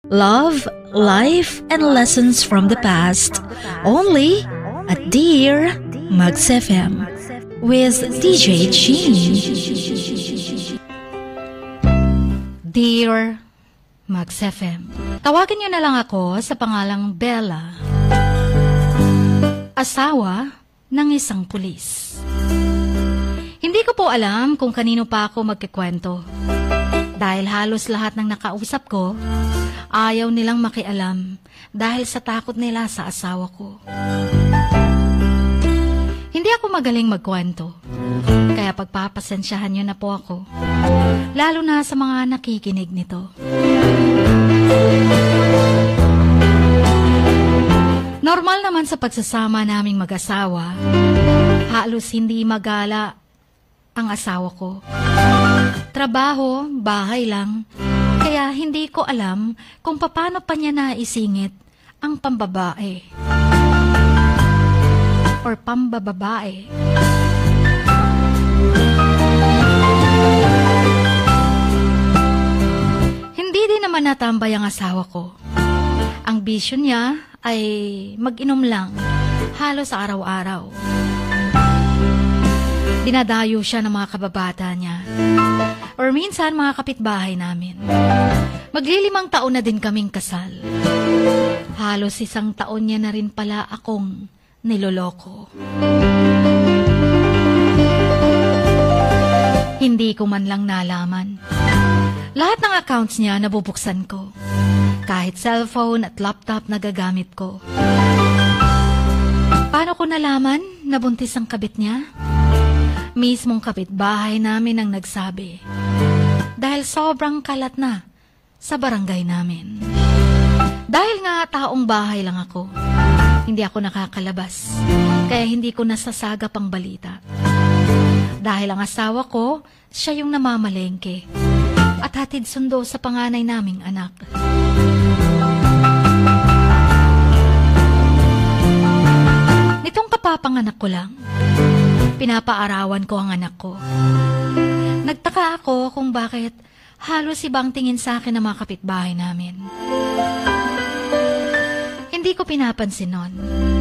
Love, life, and lessons from the past. Only at Dear Mags FM with DJ Chin. Dear Mags FM, tawagin niyo na lang ako sa pangalang Bella, asawa ng isang pulis. Hindi ko po alam kung kanino pa ako magkikwento. Dahil halos lahat ng nakausap ko, ayaw nilang makialam dahil sa takot nila sa asawa ko. Hindi ako magaling magkwento, kaya pagpapasensyahan niyo na po ako, lalo na sa mga nakikinig nito. Normal naman sa pagsasama naming mag-asawa, halos hindi magala ang asawa ko. Trabaho, bahay lang, kaya hindi ko alam kung paano pa niya naisingit ang pambabae or pambababae. Hindi din naman natambay ang asawa ko. Ang bisyo niya ay mag-inom lang, halos araw-araw. Dinadayo siya ng mga kababata niya. Or minsan mga kapitbahay namin. Maglilimang taon na din kaming kasal. Halos 1 taon niya na rin pala akong niloloko. Hindi ko man lang nalaman. Lahat ng accounts niya nabubuksan ko. Kahit cellphone at laptop na gagamit ko. Paano ko nalaman na buntis ang kabit niya? Mismong kapitbahay namin ang nagsabi. Dahil sobrang kalat na sa barangay namin. Dahil nga taong bahay lang ako, hindi ako nakakalabas. Kaya hindi ko nasasagap ang balita. Dahil ang asawa ko, siya yung namamalengke. At hatid sundo sa panganay naming anak. Nitong kapapanganak ko lang, pinapaarawan ko ang anak ko. Nagtaka ako kung bakit halos ibang tingin sa akin ng mga kapitbahay namin. Hindi ko pinapansin nun.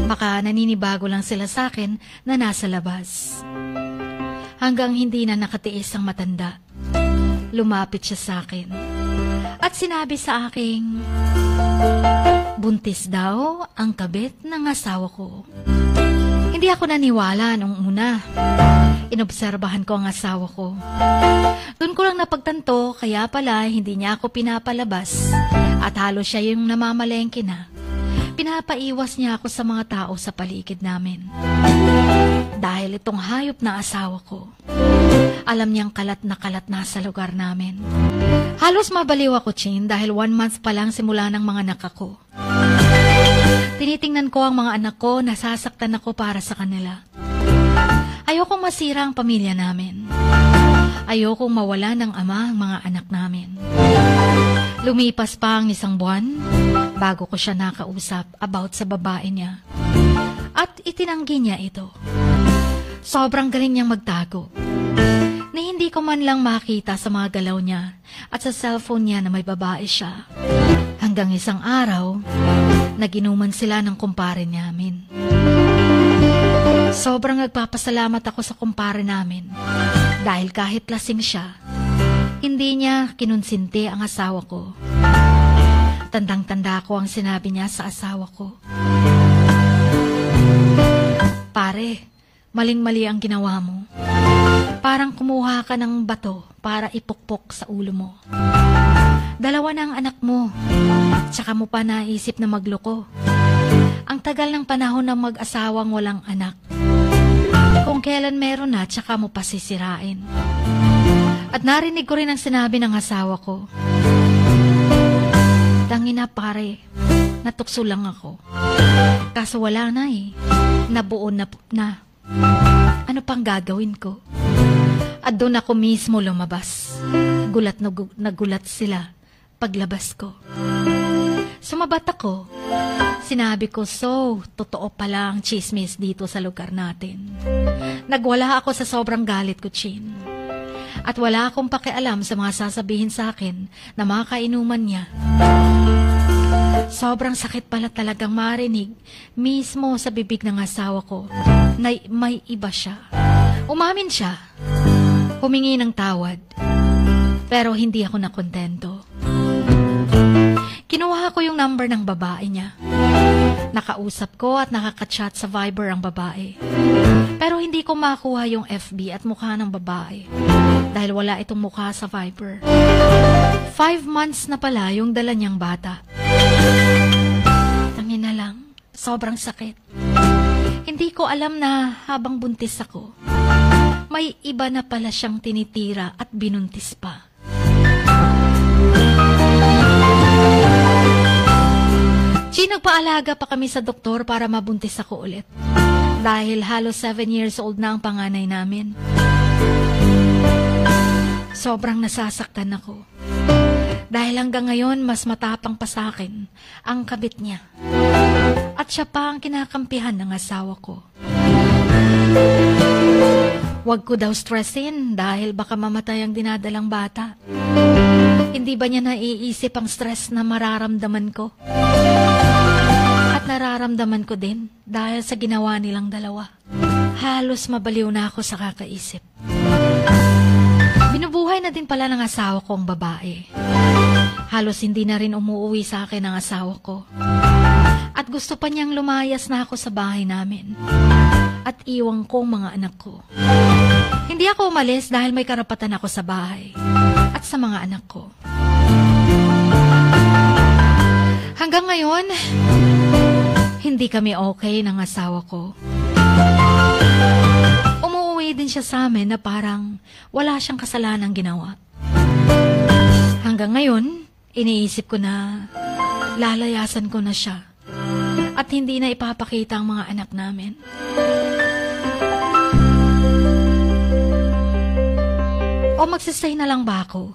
Baka naninibago lang sila sa akin na nasa labas. Hanggang hindi na nakatiis ang matanda. Lumapit siya sa akin. At sinabi sa aking, buntis daw ang kabit ng asawa ko. Hindi ako naniwala nung una. Inobserbahan ko ang asawa ko. Doon ko lang napagtanto, kaya pala hindi niya ako pinapalabas at halos siya yung namamalengke na. Pinapaiwas niya ako sa mga tao sa paligid namin. Dahil itong hayop na asawa ko, alam niyang kalat na sa lugar namin. Halos mabaliw ako, Chin, dahil 1 month pa lang simula ng mga anak ko. Tinitingnan ko ang mga anak ko, nasasaktan ako para sa kanila. Ayokong masira ang pamilya namin. Ayokong mawala ng ama ang mga anak namin. Lumipas pa ang 1 buwan bago ko siya nakausap about sa babae niya. At itinanggi niya ito. Sobrang galing niyang magtago. Na hindi ko man lang makita sa mga galaw niya at sa cellphone niya na may babae siya. Hanggang isang araw, naginuman sila ng kumpare namin. Sobrang nagpapasalamat ako sa kumpare namin dahil kahit lasing siya, hindi niya kinonsinti ang asawa ko. Tandang-tanda ko ang sinabi niya sa asawa ko. Pare, maling-mali ang ginawa mo. Parang kumuha ka ng bato para ipukpok sa ulo mo. 2 na ang anak mo, tsaka mo pa naisip na magloko. Ang tagal ng panahon ng mag-asawang walang anak. Kung kailan meron na, tsaka mo pa sisirain. At narinig ko rin ang sinabi ng asawa ko. Tangina pare, natukso lang ako. Kaso wala na eh. Nabuo na. Ano pang gagawin ko? At doon ako mismo lumabas. Gulat na nagulat sila paglabas ko. Sumabat ako. Sinabi ko, so, totoo pala ang chismis dito sa lugar natin. Nagwala ako sa sobrang galit ko, Chin. At wala akong pakialam sa mga sasabihin sa akin na mga kainuman niya. Sobrang sakit pala talagang marinig mismo sa bibig ng asawa ko na may iba siya. Umamin siya. Humingi ng tawad. Pero hindi ako nakontento. Kinuha ko yung number ng babae niya. Nakausap ko at nakaka-chat sa Viber ang babae. Pero hindi ko makuha yung FB at mukha ng babae dahil wala itong mukha sa Viber. 5 months na pala yung dala niyang bata. Tangina lang, sobrang sakit. Hindi ko alam na habang buntis ako, may iba na pala siyang tinitira at binuntis pa. Nagpaalaga pa kami sa doktor para mabuntis ako ulit. Dahil halos 7 years old na ang panganay namin. Sobrang nasasaktan ako. Dahil hanggang ngayon, mas matapang pa sa akin ang kabit niya. At siya pa ang kinakampihan ng asawa ko. Huwag ko daw stressin dahil baka mamatay ang dinadalang bata. Hindi ba niya naiisip ang stress na mararamdaman ko? At nararamdaman ko din dahil sa ginawa nilang dalawa. Halos mabaliw na ako sa kakaisip. Binubuhay na din pala ng asawa ko ang babae. Halos hindi na rin umuwi sa akin ang asawa ko. At gusto pa niyang lumayas na ako sa bahay namin. At iwang ko mga anak ko. Hindi ako umalis dahil may karapatan ako sa bahay. At sa mga anak ko. Hanggang ngayon, hindi kami okay ng asawa ko. Umuwi din siya sa amin na parang wala siyang kasalanang ginawa. Hanggang ngayon, iniisip ko na lalayasan ko na siya at hindi na ipapakita ang mga anak namin. O magsistay na lang ba ako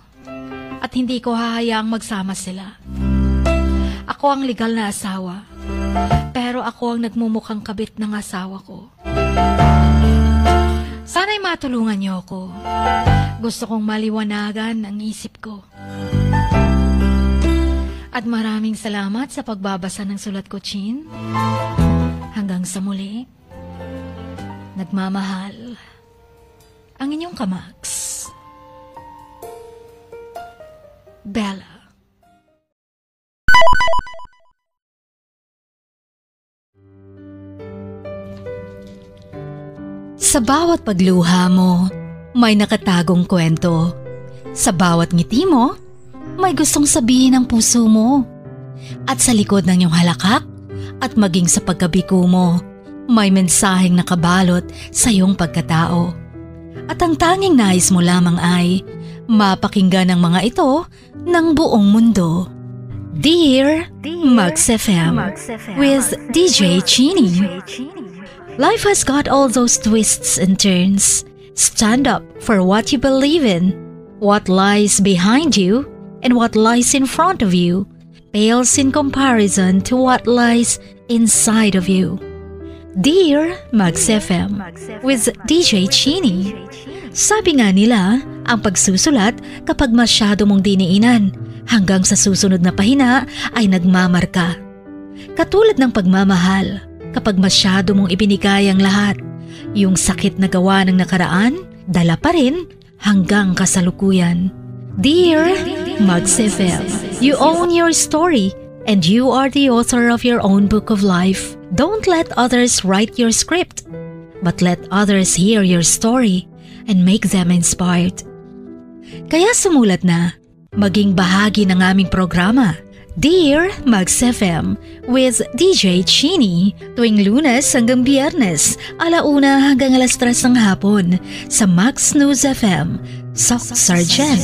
at hindi ko hahayaang magsama sila? Ako ang legal na asawa, pero ako ang nagmumukhang kabit ng asawa ko. Sana'y matulungan niyo ako. Gusto kong maliwanagan ang isip ko. At maraming salamat sa pagbabasa ng sulat ko, Chin. Hanggang sa muli, nagmamahal ang inyong Kamags, Bella. Sa bawat pagluha mo, may nakatagong kwento. Sa bawat ngiti mo, may gustong sabihin ang puso mo. At sa likod ng iyong halakak at maging sa pagkabiko mo, may mensaheng nakabalot sa iyong pagkatao. At ang tanging nais mo lamang ay mapakinggan ang mga ito ng buong mundo. Dear Max FM with DJ Chini. Life has got all those twists and turns. Stand up for what you believe in. What lies behind you and what lies in front of you pales in comparison to what lies inside of you. Dear Max FM with DJ Chini. Sabi nga nila, ang pagsusulat kapag masyado mong diniinan hanggang sa susunod na pahina ay nagmamarka. Katulad ng pagmamahal, kapag masyado mong ibinigay ang lahat, yung sakit na gawa ng nakaraan, dala pa rin hanggang kasalukuyan. Dear Max FM, you own your story and you are the author of your own book of life. Don't let others write your script, but let others hear your story and make them inspired. Kaya sumulat na, maging bahagi ng aming programa, Dear Max FM with DJ Chini, tuwing Lunes hanggang Biyernes, 1:00 hanggang 3:00 ng hapon sa Max News FM, Sock Sargent.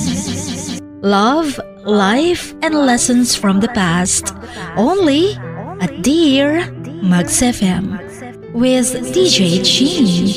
Love, life, and lessons from the past, only at Dear Max FM with DJ Chini.